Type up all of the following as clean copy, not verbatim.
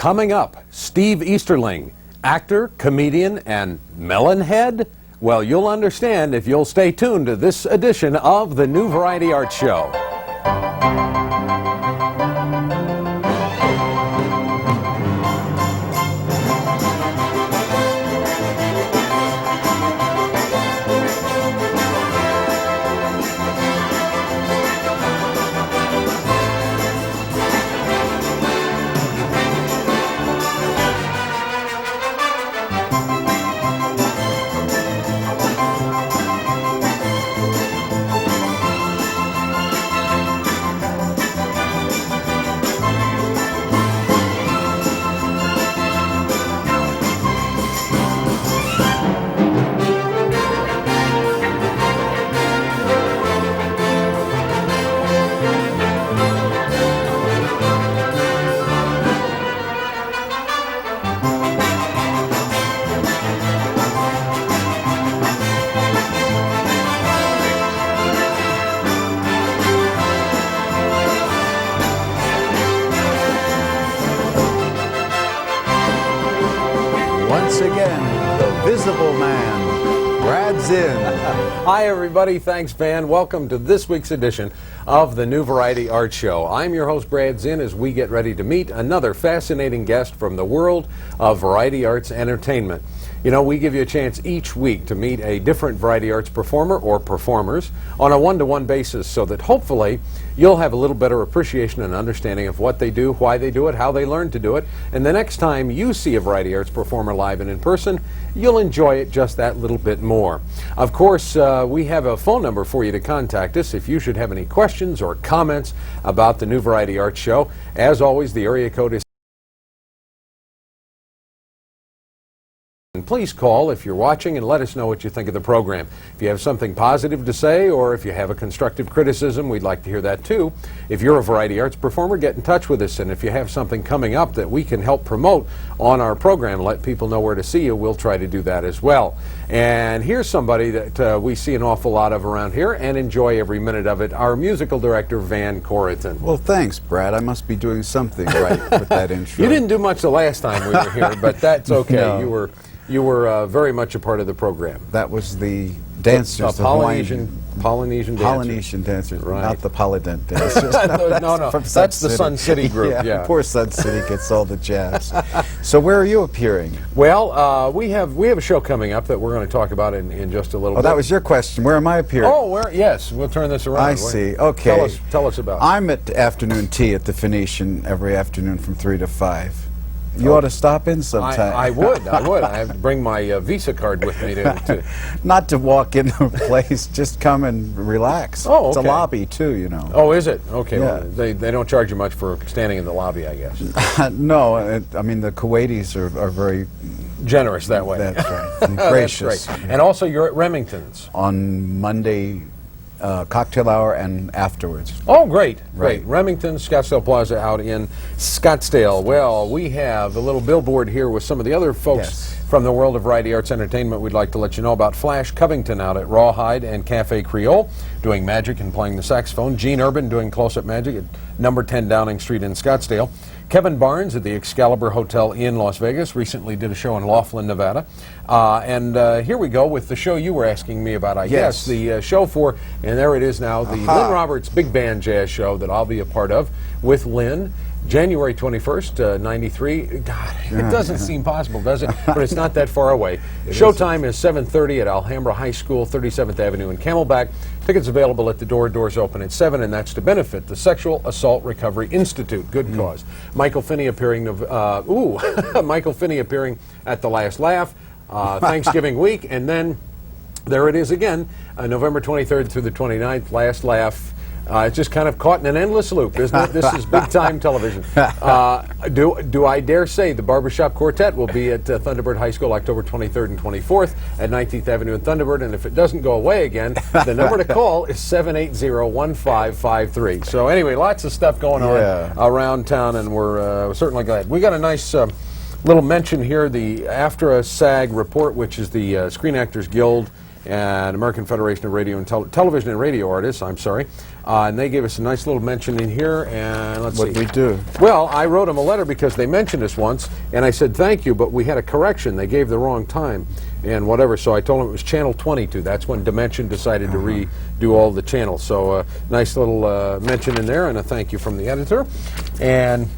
Coming up, Steve Easterling, actor, comedian, and melonhead? Well, you'll understand if you'll stay tuned to this edition of the New Variety Arts Show. Once again, the visible man, Brad Zinn. Hi, everybody. Thanks, Van. Welcome to this week's edition of the New Variety Arts Show. I'm your host, Brad Zinn, as we get ready to meet another fascinating guest from the world of variety arts entertainment. You know, we give you a chance each week to meet a different variety arts performer or performers on a one-to-one basis so that hopefully you'll have a little better appreciation and understanding of what they do, why they do it, how they learn to do it, and the next time you see a variety arts performer live and in person, you'll enjoy it just that little bit more. Of course, we have a phone number for you to contact us if you should have any questions or comments about the New Variety Arts Show. As always, the area code is. And please call if you're watching and let us know what you think of the program. If you have something positive to say or if you have a constructive criticism, we'd like to hear that too. If you're a variety arts performer, get in touch with us, and if you have something coming up that we can help promote on our program, let people know where to see you, we'll try to do that as well. And here's somebody that we see an awful lot of around here and enjoy every minute of it, our musical director, Van Corriton. Well, thanks, Brad. I must be doing something right with that intro. You didn't do much the last time we were here, but that's okay. No. You were very much a part of the program. That was the dancers, the Polynesian dancers, right. Not the Polydent dancers. no, that's the Sun City group. Yeah. Poor Sun City gets all the jazz. So where are you appearing? Well, we have a show coming up that we're going to talk about in just a little bit. Oh, that was your question. Where am I appearing? Oh, yes, we'll turn this around. I see. Okay. Tell us about it. I'm at afternoon tea at the Phoenician every afternoon from 3 to 5. You ought to stop in sometime. I would. I have to bring my Visa card with me to Not to walk in the place, just come and relax. Oh, okay. It's a lobby, too, you know. Oh, is it? Okay. Yeah. Well, they don't charge you much for standing in the lobby, I guess. No, I mean, the Kuwaitis are very generous that way. That's right. And gracious. That's great. And also, you're at Remington's. On Monday, cocktail hour and afterwards. Oh, great. Right. Remington, Scottsdale Plaza out in Scottsdale. Well, we have a little billboard here with some of the other folks from the world of variety arts entertainment we'd like to let you know about. Flash Covington out at Rawhide and Cafe Creole doing magic and playing the saxophone. Gene Urban doing close-up magic at number 10 Downing Street in Scottsdale. Kevin Barnes at the Excalibur Hotel in Las Vegas recently did a show in Laughlin, Nevada. And here we go with the show you were asking me about, I guess. The show for, and there it is now, the Lynn Roberts Big Band Jazz Show that I'll be a part of with Lynn. January 21st, 93. God, it doesn't seem possible, does it? But it's not that far away. Showtime is 7:30 at Alhambra High School, 37th Avenue in Camelback. Tickets available at the door. Doors open at 7, and that's to benefit the Sexual Assault Recovery Institute. Good cause. Michael Finney appearing. Michael Finney appearing at the Last Laugh, Thanksgiving week, and then there it is again, November 23rd through the 29th. Last Laugh. It's just kind of caught in an endless loop, isn't it? This is big-time television. Do I dare say the Barbershop Quartet will be at Thunderbird High School October 23rd and 24th at 19th Avenue in Thunderbird, and if it doesn't go away again, the number to call is 780-1553. So anyway, lots of stuff going on around town, and we're certainly glad. We got a nice little mention here, the AFTRA SAG report, which is the Screen Actors Guild and American Federation of Radio and Television and Radio Artists, I'm sorry. And they gave us a nice little mention in here, and let's see. What we do? Well, I wrote them a letter because they mentioned us once, and I said thank you, but we had a correction. They gave the wrong time and whatever, so I told them it was channel 22. That's when Dimension decided to redo all the channels. So nice little mention in there, and a thank you from the editor. And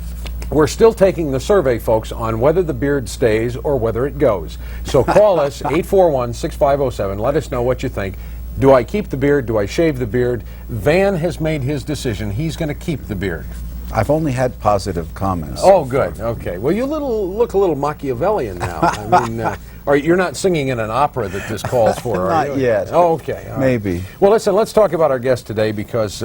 we're still taking the survey, folks, on whether the beard stays or whether it goes. So call us, 841-6507. Let us know what you think. Do I keep the beard? Do I shave the beard? Van has made his decision. He's going to keep the beard. I've only had positive comments. Oh, good. Okay. Well, you look a little Machiavellian now. I mean, you're not singing in an opera that this calls for, are you? Not yet. Oh, okay. All Maybe. Right. Well, listen, let's talk about our guest today because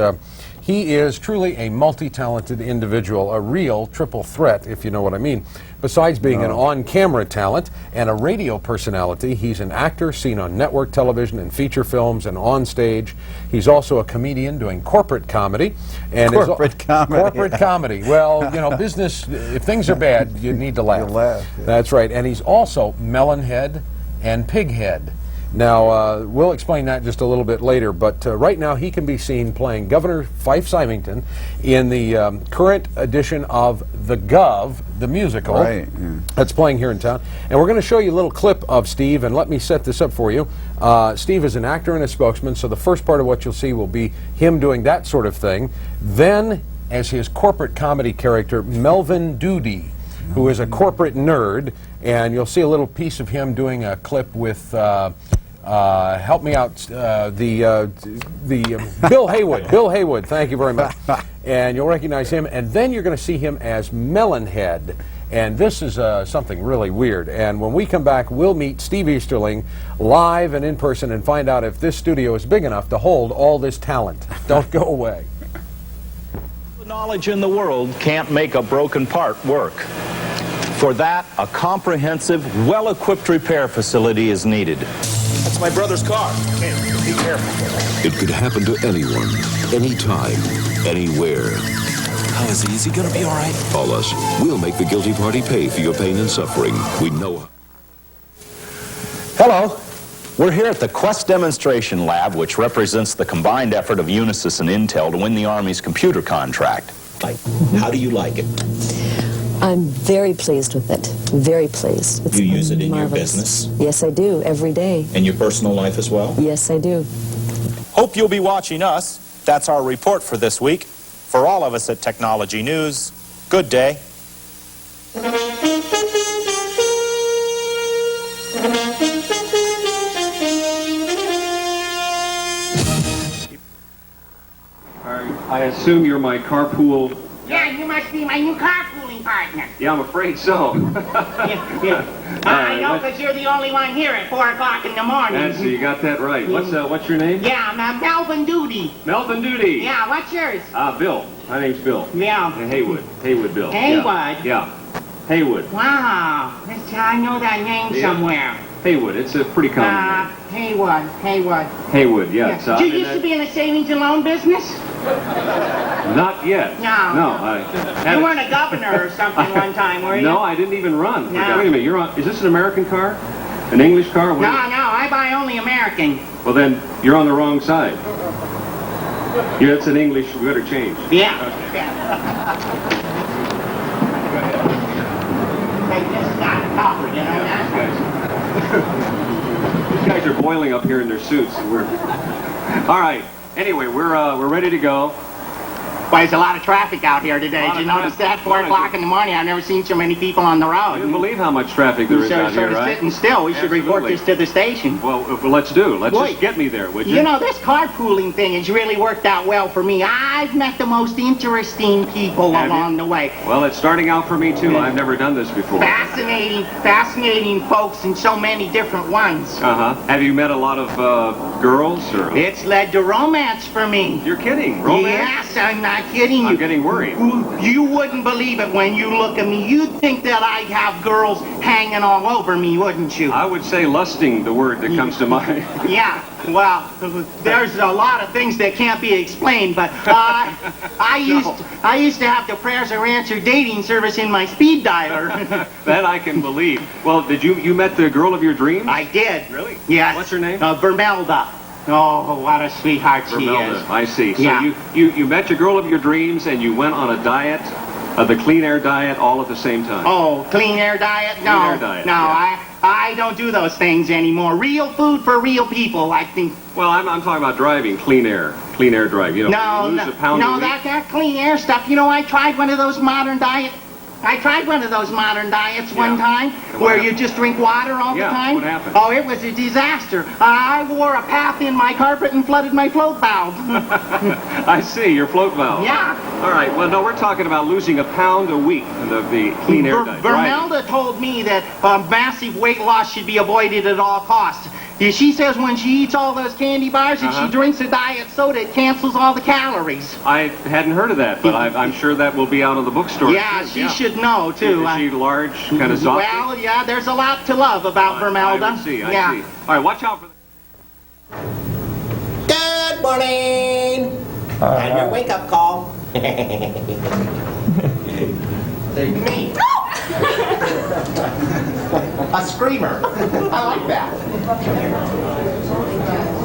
he is truly a multi-talented individual, a real triple threat, if you know what I mean. Besides being an on-camera talent and a radio personality, he's an actor seen on network television and feature films and on stage. He's also a comedian doing corporate comedy. And corporate comedy. Corporate comedy. Well, you know, business, if things are bad, you need to laugh. You laugh. Yeah. That's right. And he's also melonhead and pighead. Now, we'll explain that just a little bit later, but right now he can be seen playing Governor Fife Symington in the current edition of The Gov, the musical, that's playing here in town. And we're going to show you a little clip of Steve, and let me set this up for you. Steve is an actor and a spokesman, so the first part of what you'll see will be him doing that sort of thing. Then, as his corporate comedy character, Melvin Doody, who is a corporate nerd, and you'll see a little piece of him doing a clip with help me out, Bill Haywood. Bill Haywood, thank you very much. And you'll recognize him, and then you're going to see him as Melonhead. And this is something really weird. And when we come back, we'll meet Steve Easterling live and in person and find out if this studio is big enough to hold all this talent. Don't go away. The knowledge in the world can't make a broken part work. For that, a comprehensive, well-equipped repair facility is needed. That's my brother's car. Here, be careful. It could happen to anyone, anytime, anywhere. How is he? Is he gonna be all right? Call us. We'll make the guilty party pay for your pain and suffering. We know. Hello. We're here at the Quest Demonstration Lab, which represents the combined effort of Unisys and Intel to win the Army's computer contract. How do you like it? I'm very pleased with it. Very pleased. It's You use it in marvelous. your business? Yes, I do. Every day. And your personal life as well? Yes, I do. Hope you'll be watching us. That's our report for this week. For all of us at Technology News, good day. I assume you're my carpool. Yeah, you must be my new carpooling partner. Yeah, I'm afraid so. I know, because you're the only one here at 4 o'clock in the morning. Nancy, you got that right. What's your name? Yeah, I'm Melvin Doody. Melvin Doody. Yeah, what's yours? Bill. My name's Bill. Yeah. Haywood. Haywood Bill. Haywood? Yeah. Haywood. Wow. I know that name somewhere. Haywood. It's a pretty common name. Haywood. Haywood, yeah. Did you used to be in the savings and loan business? Not yet. No. No. You weren't a governor or something one time, were you? No, I didn't even run. No. Wait a minute. Is this an American car? An English car? No, I buy only American. Well, then, you're on the wrong side. Yeah, it's an English. We better change. Yeah. They just got tougher, you know that? These guys are boiling up here in their suits. And we're all right. Anyway, we're ready to go. Well, there's a lot of traffic out here today. Did you notice that? 4 o'clock in the morning. I've never seen so many people on the road. I can't believe how much traffic there is out here, right? Sitting still. We should report this to the station. Well, let's do. Let's just get me there, would you? You know, this carpooling thing has really worked out well for me. I've met the most interesting people along the way. Well, it's starting out for me, too. I've never done this before. Fascinating folks and so many different ones. Uh-huh. Have you met a lot of girls? Or? It's led to romance for me. You're kidding. Romance? Yes, not kidding you. I'm getting worried. You wouldn't believe it when you look at me. You'd think that I'd have girls hanging all over me, wouldn't you? I would say lusting, the word that comes to mind. Yeah, well, there's a lot of things that can't be explained, but I used to have the prayers are answered dating service in my speed dialer. That I can believe. Well, you met the girl of your dreams? I did. Really? Yes. What's her name? Vermelda. Oh, what a sweetheart she Vermelda. is. I see. So Yeah. you met your girl of your dreams and you went on a diet, the clean air diet, all at the same time. Oh, clean air diet? No, Clean air diet, no, yeah. I don't do those things anymore. Real food for real people, I think. Well, I'm talking about driving, clean air drive. You know, you lose a pound a no, week. that clean air stuff. You know, I tried one of those modern diets one time where you just drink water all the time. What happened? Oh, it was a disaster. I wore a path in my carpet and flooded my float valve. I see, your float valve. Yeah. All right, well, no, we're talking about losing a pound a week of the clean air diet. Vermelda told me that massive weight loss should be avoided at all costs. She says when she eats all those candy bars and she drinks a diet soda, it cancels all the calories. I hadn't heard of that, but I'm sure that will be out in the bookstore. Yeah, she should know, too. Is she large, kind of soft? Well, yeah, there's a lot to love about Vermelda. I see. All right, watch out for the... Good morning! And your wake-up call. Me. A screamer. I like that.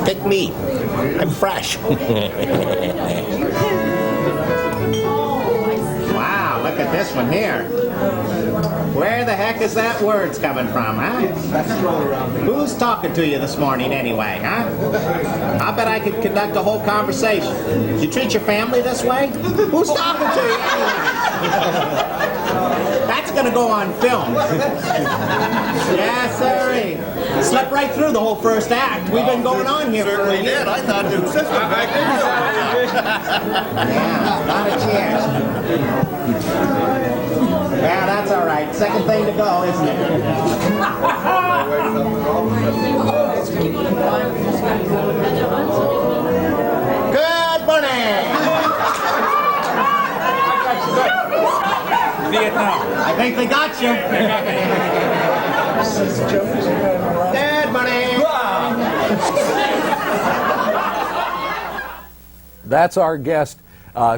Pick me. I'm fresh. Wow, look at this one here. Where the heck is that words coming from, huh? Who's talking to you this morning anyway, huh? I bet I could conduct a whole conversation. You treat your family this way? Who's talking to you anyway? That's gonna go on film. Yes, sir. Slept right through the whole first act. We've been going on here for a year. I thought it was this one back Yeah, a lot of cheers. Yeah, that's all right. Second thing to go, isn't it? Good morning. Vietnam. I think they got you. Good morning. That's our guest,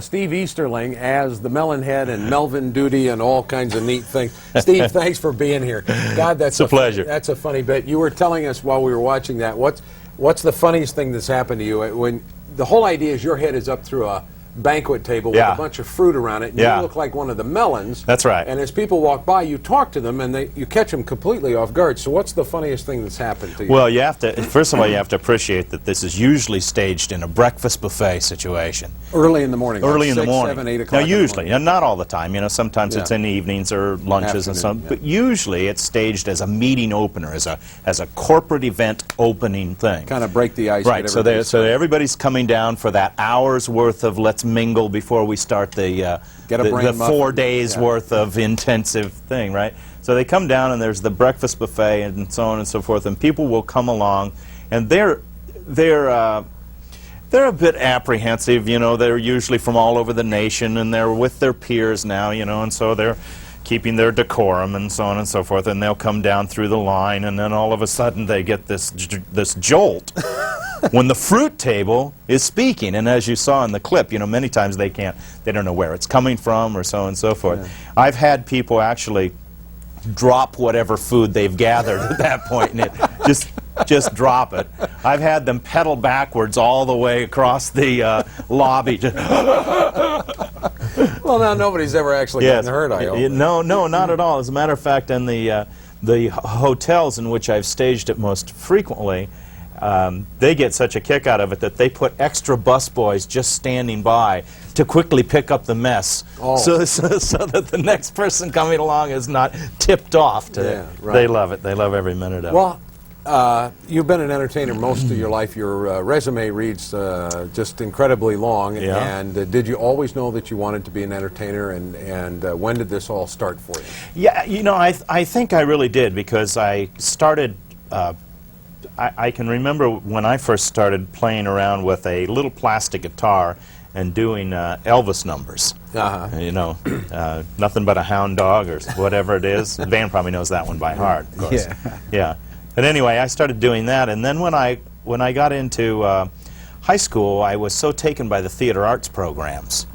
Steve Easterling, as the Melonhead and Melvin Duty and all kinds of neat things. Steve, thanks for being here. God, that's a pleasure. That's a funny bit. You were telling us while we were watching that, what's the funniest thing that's happened to you? When the whole idea is your head is up through a banquet table with a bunch of fruit around it, and you look like one of the melons. That's right. And as people walk by, you talk to them, and you catch them completely off guard. So what's the funniest thing that's happened to you? Well, you have to, first of all, you have to appreciate that this is usually staged in a breakfast buffet situation. Early in the morning. Early like in the 6, morning. 7, 8 o'clock. Now, usually, and not all the time. You know, sometimes it's Yeah. in the evenings or lunches and Afternoon, something. But usually, it's staged as a meeting opener, as a corporate event opening thing. Kind of break the ice. Right. So everybody's coming down for that hour's worth of let's mingle before we start the 4 days worth of intensive thing. Right. So they come down and there's the breakfast buffet and so on and so forth, and people will come along, and they're a bit apprehensive, you know. They're usually from all over the nation, and they're with their peers now, you know, and so they're keeping their decorum and so on and so forth, and they'll come down through the line, and then all of a sudden they get this jolt when the fruit table is speaking. And as you saw in the clip, you know, many times they don't know where it's coming from or so on and so forth. Yeah. I've had people actually drop whatever food they've gathered at that point, and it just drop it. I've had them pedal backwards all the way across the lobby. Well, now nobody's ever actually gotten hurt, I hope. No, not at all. As a matter of fact, in the hotels in which I've staged it most frequently, they get such a kick out of it that they put extra busboys just standing by to quickly pick up the mess, so that the next person coming along is not tipped off. They love it. They love every minute of it. Well, you've been an entertainer most of your life. Your resume reads just incredibly long. Yeah. And did you always know that you wanted to be an entertainer? And when did this all start for you? Yeah, you know, I think I really did, because I started. I can remember when I first started playing around with a little plastic guitar and doing Elvis numbers. You know, Nothing But a Hound Dog or whatever it is. Van probably knows that one by heart, of course. Yeah. But anyway, I started doing that, and then when I got into high school, I was so taken by the theater arts programs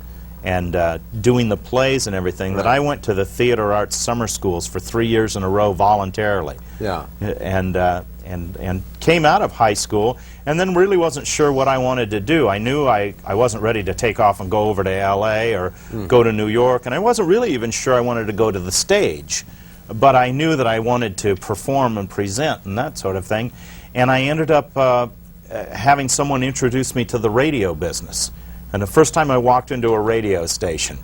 and doing the plays and everything that I went to the theater arts summer schools for 3 years in a row voluntarily. Yeah. And came out of high school and then really wasn't sure what I wanted to do. I knew I wasn't ready to take off and go over to LA or go to New York, and I wasn't really even sure I wanted to go to the stage. But I knew that I wanted to perform and present and that sort of thing. And I ended up having someone introduce me to the radio business. And the first time I walked into a radio station,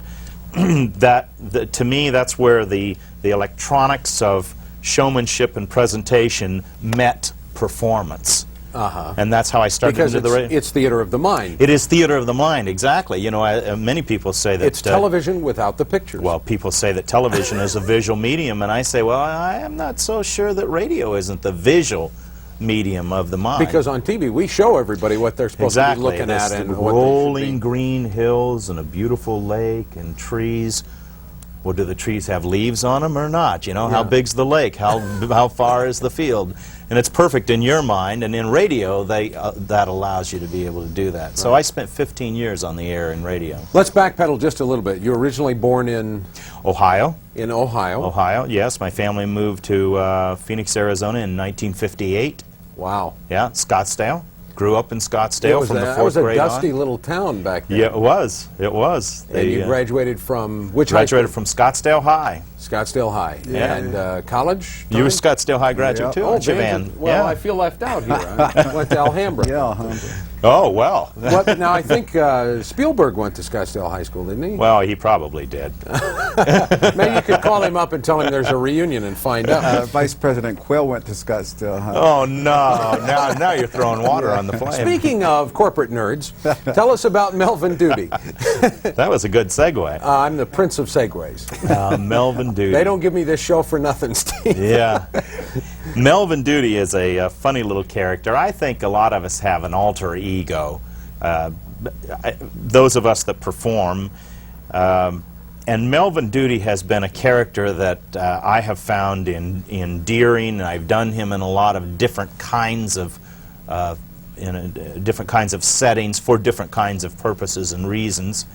to me, that's where the electronics of showmanship and presentation met performance. And that's how I started into the radio. Because it's theater of the mind. It is theater of the mind, exactly. You know, many people say that... It's television without the pictures. Well, people say that television is a visual medium, and I say, well, I am not so sure that radio isn't the visual medium of the mind. Because on TV, we show everybody what they're supposed to be looking at and what rolling green hills and a beautiful lake and trees. Well, do the trees have leaves on them or not? You know, how big's the lake? How far is the field? And it's perfect in your mind, and in radio, that allows you to be able to do that. So I spent 15 years on the air in radio. Let's backpedal just a little bit. You were originally born in... Ohio. In Ohio. Ohio, yes. My family moved to Phoenix, Arizona in 1958. Wow. Yeah, Scottsdale. Grew up in Scottsdale from the 4th grade on. It was a dusty little town back then. Yeah, it was. It was. And you graduated from which high school? Graduated from Scottsdale High. Scottsdale High. Yeah. And college? You were Scottsdale High graduate too, aren't you, Van? Well, I feel left out here. I went to Alhambra. Yeah, Alhambra. Oh, well. Now, I think Spielberg went to Scottsdale High School, didn't he? Well, he probably did. Maybe you could call him up and tell him there's a reunion and find out. Vice President Quill went to Scottsdale High. Oh, no. Now you're throwing water on the flame. Speaking of corporate nerds, tell us about Melvin Doody. That was a good segue. I'm the prince of segues. Melvin Doody. They don't give me this show for nothing, Steve. Yeah. Melvin Doody is a funny little character. I think a lot of us have an alter ego. Those of us that perform. And Melvin Doody has been a character that I have found endearing. I've done him in a lot of different kinds of different kinds of settings for different kinds of purposes and reasons.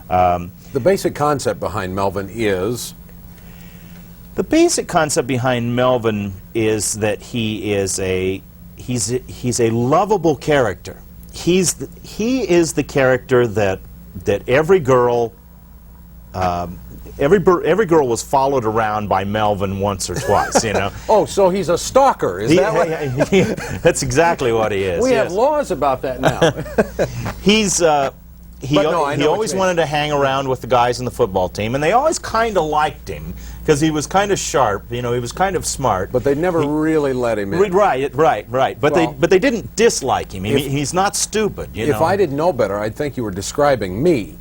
The basic concept behind Melvin is? The basic concept behind Melvin is that he is he's a lovable character. He is the character that every girl every girl was followed around by Melvin once or twice, you know. Oh, so he's a stalker, is that what? That's exactly what he is. We have laws about that now. He always wanted to hang around with the guys in the football team, and they always kind of liked him because he was kind of sharp. You know, he was kind of smart. But they never really let him in. Right. But they didn't dislike him. He's not stupid. If I didn't know better, I'd think you were describing me.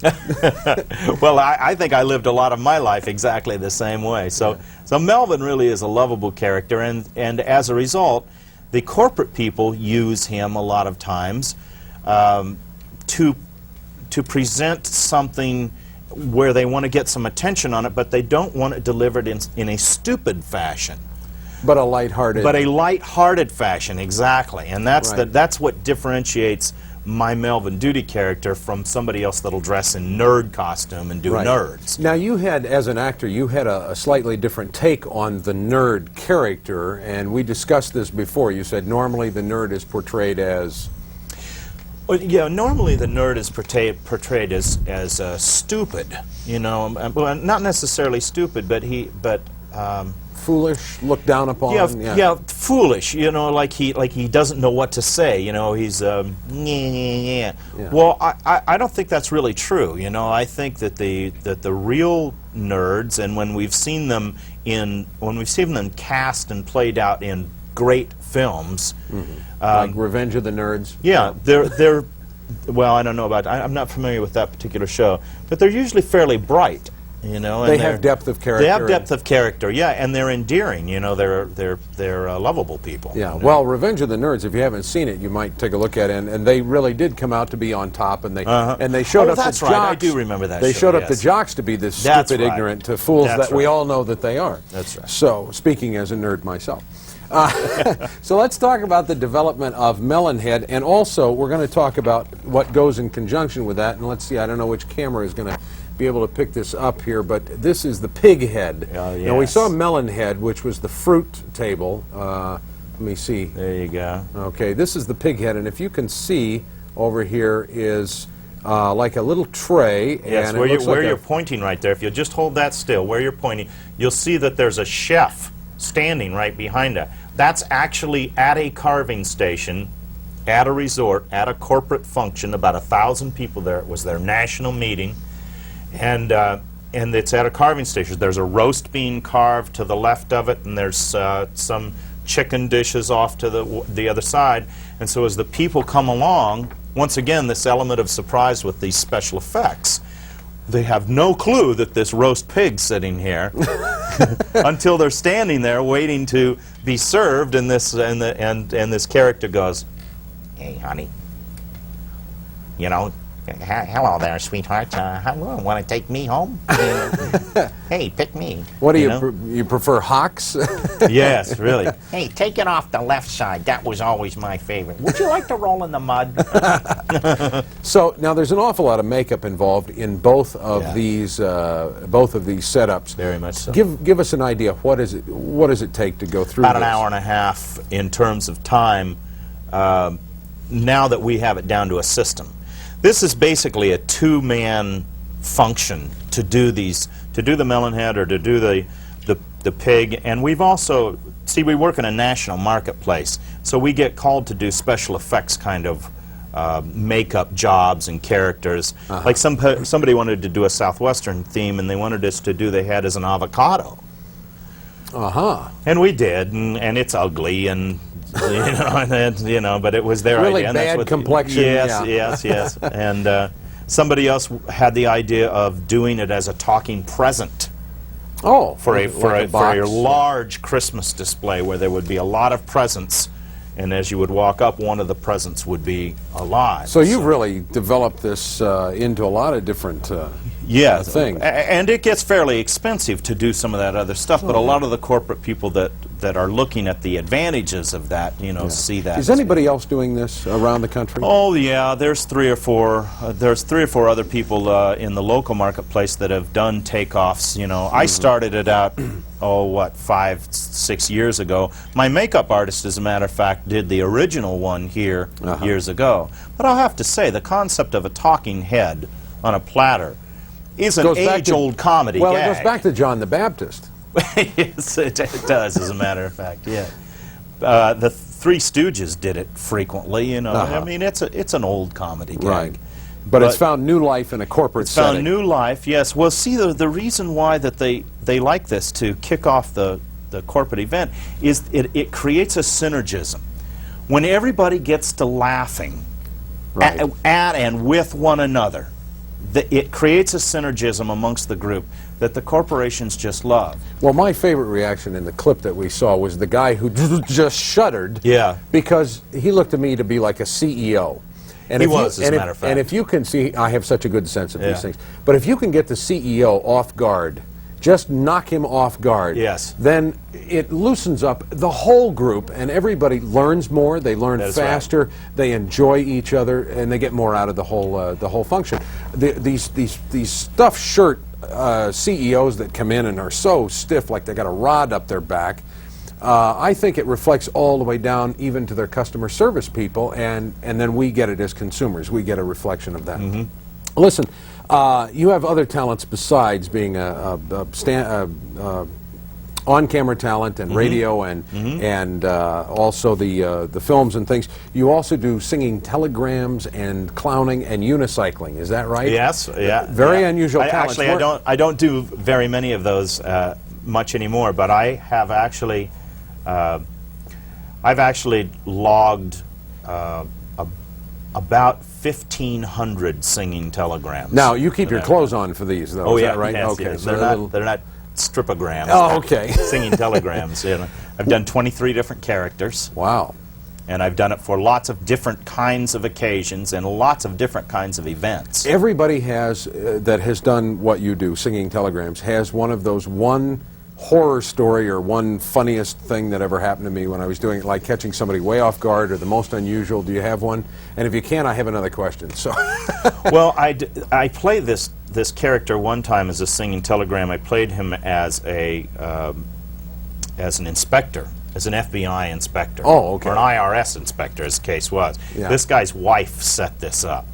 Well, I think I lived a lot of my life exactly the same way. So Melvin really is a lovable character, and as a result, the corporate people use him a lot of times to present something where they want to get some attention on it, but they don't want it delivered in a stupid fashion. But a lighthearted. But a lighthearted fashion, exactly. And that's what differentiates my Melvin Doody character from somebody else that'll dress in nerd costume and do nerds. Now, you had, as an actor, you had a slightly different take on the nerd character, and we discussed this before. You said normally the nerd is portrayed as... Well, yeah, normally the nerd is portrayed as stupid, you know. Well, not necessarily stupid, but foolish, looked down upon. Yeah, foolish. You know, like he doesn't know what to say. You know, he's yeah. Well, I don't think that's really true. You know, I think that the real nerds, and when we've seen them cast and played out in great films. Like Revenge of the Nerds? Yeah, well, I don't know about, I'm not familiar with that particular show, but they're usually fairly bright. You know, they have depth of character. They have depth of character, yeah, and they're endearing. You know, they're lovable people. Yeah. You know? Well, Revenge of the Nerds. If you haven't seen it, you might take a look at it. And they really did come out to be on top, and they showed up. That's the right. jocks. I do remember that. They show, showed up yes. the jocks to be this That's stupid, right. ignorant fools That's that we right. all know that they are. That's right. So, speaking as a nerd myself. So let's talk about the development of Melonhead, and also we're going to talk about what goes in conjunction with that. And let's see, I don't know which camera is going to be able to pick this up here, but this is the pig head. Yes. Now we saw Melonhead, which was the fruit table. Let me see. There you go. Okay, this is the pig head, and if you can see over here is like a little tray. Yes, and where you're pointing right there, if you'll just hold that still, where you're pointing, you'll see that there's a chef standing right behind that. That's actually at a carving station, at a resort, at a corporate function, about 1,000 people there. It was their national meeting, and it's at a carving station. There's a roast bean carved to the left of it, and there's some chicken dishes off to the other side. And so as the people come along, once again, this element of surprise with these special effects. They have no clue that this roast pig's sitting here until they're standing there waiting to be served, and this character goes, "Hey, honey, you know, hello there, sweetheart. Want to take me home? Hey, pick me." What do you prefer, hocks? Yes, really. Hey, take it off the left side. That was always my favorite. Would you like to roll in the mud? So now there's an awful lot of makeup involved in both of these setups. Very much so. Give us an idea. What does it take to go through About this? an hour and a half in terms of time. Now that we have it down to a system. This is basically a two-man function to do the Melonhead or to do the pig, and we've also, see, we work in a national marketplace, so we get called to do special effects kind of makeup jobs and characters. Like somebody wanted to do a Southwestern theme, and they wanted us to do the head as an avocado. And we did, and it's ugly, and but it was their really idea. Really bad complexion. Yes. And somebody else had the idea of doing it as a talking present. Oh, for a large Christmas display where there would be a lot of presents, and as you would walk up, one of the presents would be alive. So you've really developed this into a lot of different things. And it gets fairly expensive to do some of that other stuff, but a lot of the corporate people that are looking at the advantages of that, see that. Is anybody else doing this around the country? Oh yeah, there's three or four other people in the local marketplace that have done takeoffs. I started it out 5-6 years ago. My makeup artist, as a matter of fact, did the original one here years ago. But I'll have to say, the concept of a talking head on a platter is an age-old comedy Well, gag. it goes back to John the Baptist. Yes, it does, as a matter of fact, yeah. The Three Stooges did it frequently, I mean, it's an old comedy gag. Right. But it's found new life in a corporate setting. It's found new life, yes. Well, see, the reason why that they like this to kick off the corporate event is it creates a synergism. When everybody gets to laughing at and with one another, it creates a synergism amongst the group that the corporations just love. Well, my favorite reaction in the clip that we saw was the guy who just shuddered. Yeah. Because he looked to me to be like a CEO. And he was, as a matter of fact. And if you can see, I have such a good sense of these things, but if you can get the CEO off guard, just knock him off guard, then it loosens up the whole group, and everybody learns more, they learn faster, they enjoy each other, and they get more out of the whole function. These stuffed shirt CEOs that come in and are so stiff, like they got a rod up their back, I think it reflects all the way down even to their customer service people, and then we get it as consumers. We get a reflection of that. Listen, you have other talents besides being on-camera talent and radio and also the films and things. You also do singing telegrams and clowning and unicycling. Is that right? Yes. Yeah. Very unusual talents. Actually, I don't do very many of those much anymore. But I have actually, I've actually logged about 1,500 singing telegrams. Now, you keep your clothes on for these, though, oh, is yeah, that right? Yes, okay, yes. so They're not stripograms. Oh, okay. Singing telegrams. You know. I've done 23 different characters. Wow. And I've done it for lots of different kinds of occasions and lots of different kinds of events. Everybody has, that has done what you do, singing telegrams, has one of those one horror story or one funniest thing that ever happened to me when I was doing it, like catching somebody way off guard or the most unusual. Do you have one? And if you can, I have another question. So, well, I played this character one time as a singing telegram. I played him as an inspector, as an FBI inspector. Oh, okay. Or an IRS inspector, as the case was. Yeah. This guy's wife set this up.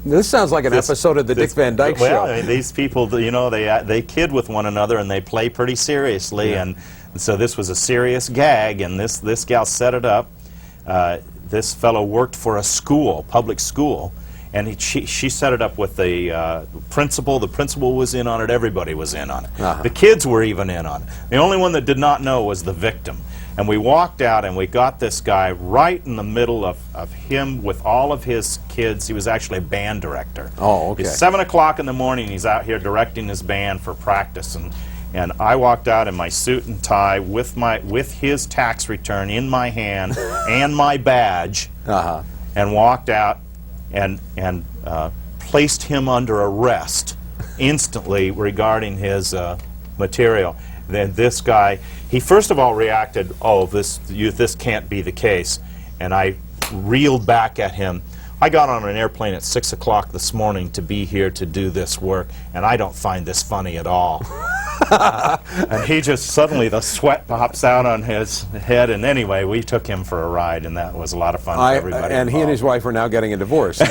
This sounds like an episode of the Dick Van Dyke Show. Well, I mean, these people, you know, they kid with one another and they play pretty seriously, and so this was a serious gag, and this gal set it up. This fellow worked for a school, public school, and she set it up with the principal. The principal was in on it. Everybody was in on it. The kids were even in on it. The only one that did not know was the victim. And we walked out and we got this guy right in the middle of him with all of his kids. He was actually a band director. Oh, okay. It's 7 o'clock in the morning. He's out here directing his band for practice. And I walked out in my suit and tie with his tax return in my hand and my badge, and walked out and placed him under arrest instantly regarding his material. Then this guy, he first of all reacted, oh, this can't be the case. And I reeled back at him. I got on an airplane at 6 o'clock this morning to be here to do this work, and I don't find this funny at all. And he just suddenly, the sweat pops out on his head, and anyway, we took him for a ride, and that was a lot of fun for everybody And he and his wife are now getting a divorce.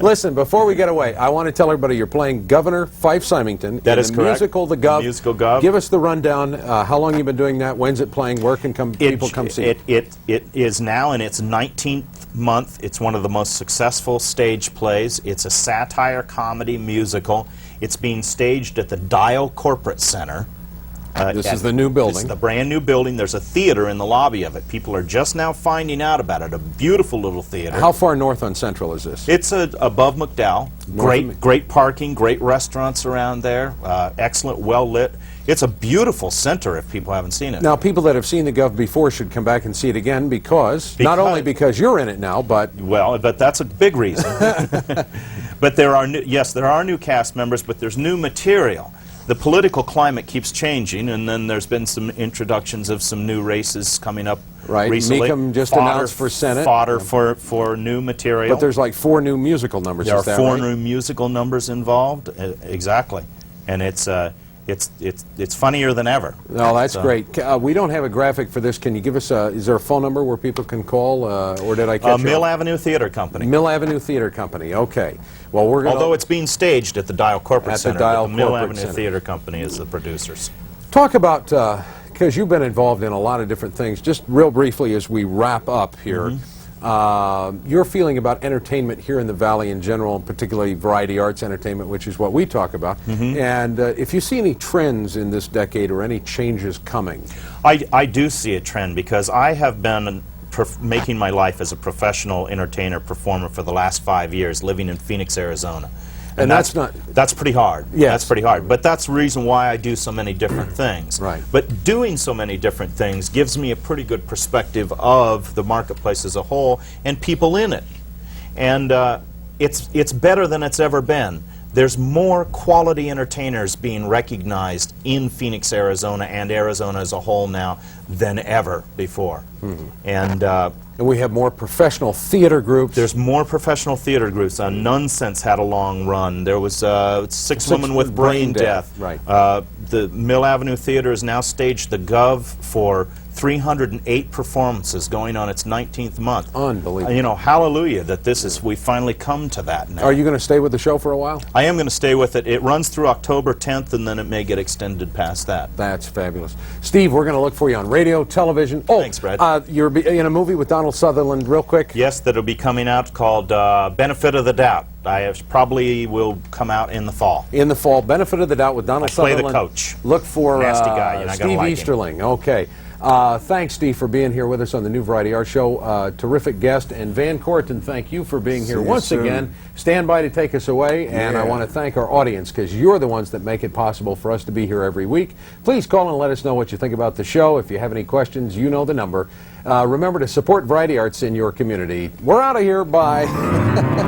Listen, before we get away, I want to tell everybody you're playing Governor Fife Symington that in is the correct. musical The Gov. Musical Gov. Give us the rundown. How long you've been doing that? When's it playing? Where can people come see it? It is now in its 19th month. It's one of the most successful stage plays. It's a satire comedy musical. It's being staged at the Dial Corporate Center. This is the new building. This is the brand new building. There's a theater in the lobby of it. People are just now finding out about it. A beautiful little theater. How far north on Central is this? It's above McDowell. Great parking, great restaurants around there. Excellent, well lit. It's a beautiful center if people haven't seen it. Now, people that have seen the Gov before should come back and see it again because not only because you're in it now, but but that's a big reason. But there are new cast members, but there's new material. The political climate keeps changing, and then there's been some introductions of some new races coming up recently. Meekum just announced for Senate. Fodder for new material. But there's like 4 new musical numbers. There are 4 right? new musical numbers involved. Exactly, and it's funnier than ever. No, that's great. We don't have a graphic for this. Can you give us is there a phone number where people can call, or did I catch Mill Avenue Theater Company. Mill Avenue Theater Company. Okay. Well, we're going. Although it's being staged at the Dial Corporate Center, Dial but the Mill Corporate Avenue Center. Theater Company is the producers. Talk about because you've been involved in a lot of different things. Just real briefly as we wrap up here. Your feeling about entertainment here in the Valley in general, and particularly variety arts entertainment, which is what we talk about, and if you see any trends in this decade or any changes coming. I do see a trend because I have been making my life as a professional entertainer, performer for the last 5 years, living in Phoenix, Arizona. And that's pretty hard. Yes. That's pretty hard. But that's the reason why I do so many different things. Right. But doing so many different things gives me a pretty good perspective of the marketplace as a whole and people in it. And it's better than it's ever been. There's more quality entertainers being recognized in Phoenix, Arizona, and Arizona as a whole now than ever before. And we have more professional theater groups. There's more professional theater groups. Nonsense had a long run. There was Six Women with Brain Death. Right. The Mill Avenue Theater has now staged the Gov for 308 performances going on its 19th month. Unbelievable. You know, hallelujah that we finally come to that now. Are you going to stay with the show for a while? I am going to stay with it. It runs through October 10th, and then it may get extended past that. That's fabulous. Steve, we're going to look for you on radio, television. Oh, thanks, Brad. You're in a movie with Donald Sutherland, real quick? Yes, that'll be coming out called Benefit of the Doubt. I probably will come out in the fall. In the fall, Benefit of the Doubt with Donald Sutherland. Play the coach. Look for Nasty guy. You're not Steve gonna like Easterling. Okay. Thanks, Steve, for being here with us on the New Variety Art Show. Terrific guest. And Van Corton, thank you for being here once again. Stand by to take us away. And I want to thank our audience, because you're the ones that make it possible for us to be here every week. Please call and let us know what you think about the show. If you have any questions, you know the number. Remember to support variety arts in your community. We're out of here. Bye.